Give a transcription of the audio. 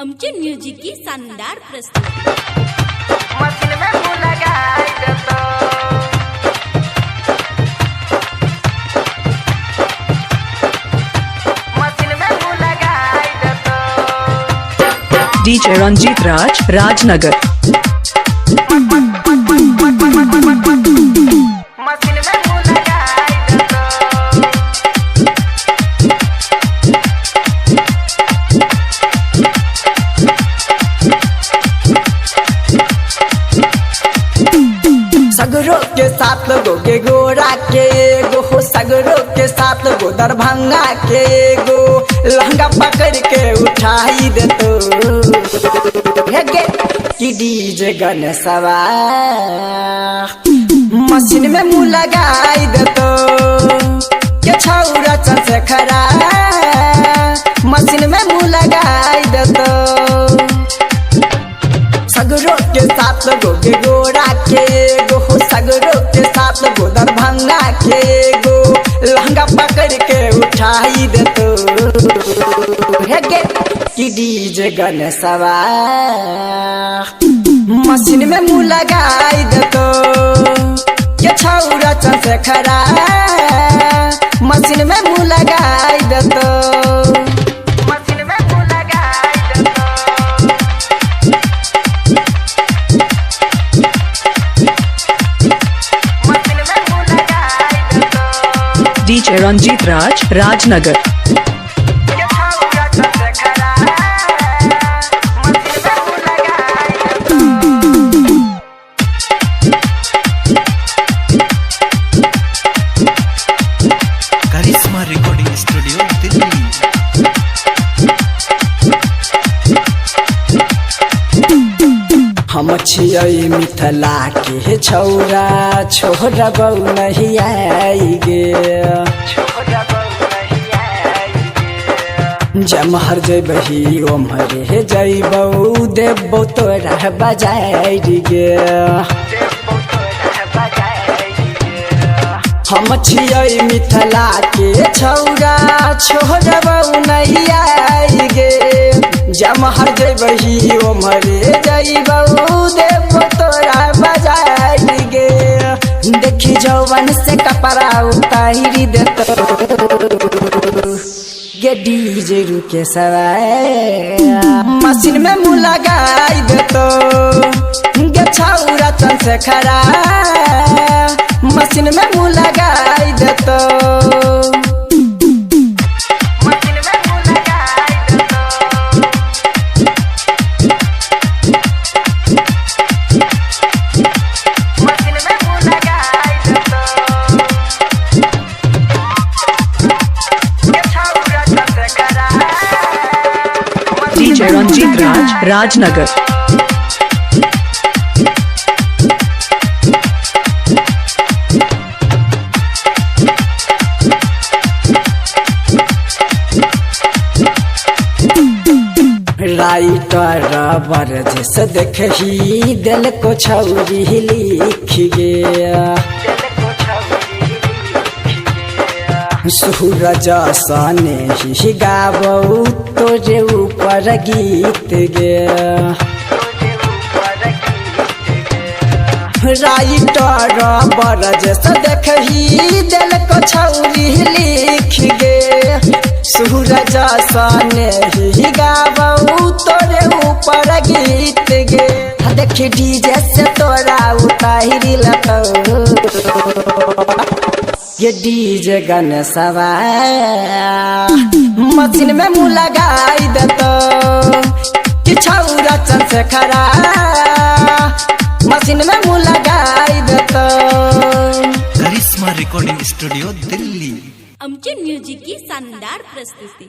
आमचे म्युझिक की शानदार प्रस्तुती। मशीन में मुँह लगाई दे तो मशीन में मुँह लगाई दे तो DJ Ranjit Raj, Rajnagar. Machine में मुँह लगाई दे तो सगरों के साथ लोगोगे गोरा के गो हो, सगरों के साथ गो दरभंगा के गो लहंगा पकड़ के उठाई दे तो कि डीजे गणेशवा मशीन में मुँह लगाई दे तो के छौरा चंद्रशेखरा मशीन में मुँह लगाई दे तो सगरों के साथ लोगोगे गोरा के गो हो, सगरों के साथ गो दरभंगा के गो लहंगा पकड़ के उठाई दे तो कि डीजे गणेशवा मशीन में मुँह लगाई दे तो के छौरा चंद्रशेखरा मशीन में मुँह लगाई दे तो मशीन में मुँह लगाई दे तो मशीन में मुँह लगाई दे तो DJ Ranjit Raj, Rajnagar. के छौरा चंद्रशेखरा मशीन में मुँह लगाई दे तो करिश्मा रिकॉर्डिंग स्टूडियो दिल्ली। हम छियै मिथिला के छौरा छोरा बहू नहीं आई गे छोरा बहू नहीं आई गे जमहर जबही ओम्हरे जैबौ देबौ तोरा बजाय गे देबो तोरा बजाई गे हम छियै मिथिला के छौरा छोरा बहू नहीं आई गे जमहर जबही ओम्हरे जैबौ देबौ तोरा बजाय गे देखी जौवन से कपड़ा उतारी देतो गे डीजे रुके सवाए मशीन में मुँह लगाई देतो गे छौरा चंद्रशेखरा मशीन में मुँह लगाई देतो मशीन में मुँह लगाई दे तो मशीन में मुँह लगाई दे तो के छौरा चंद्रशेखरा DJ Ranjit Raj, Rajnagar. Writer बरज से देखही दिल को छौरी लिख गया दिल को छौरी लिखी गे सूरज सने ही गाबौ तोरे ऊपर गीत गया तुझे ऊपर गीत गे राइटर बरज से देखही दिल को छौरी लिख गे सूरज सने ही गाबौ तोरे ऊपर गीत गे देखी डीजे से तोरा उतारी लतो ये डीजे गणेशवा मशीन में मुँह लगाई देतो कि छौरा चंद्रशेखरा मशीन में मुँह लगाई देतो करिश्मा रिकॉर्डिंग स्टूडियो दिल्ली। आमचे म्युझिक की शानदार प्रस्तुती।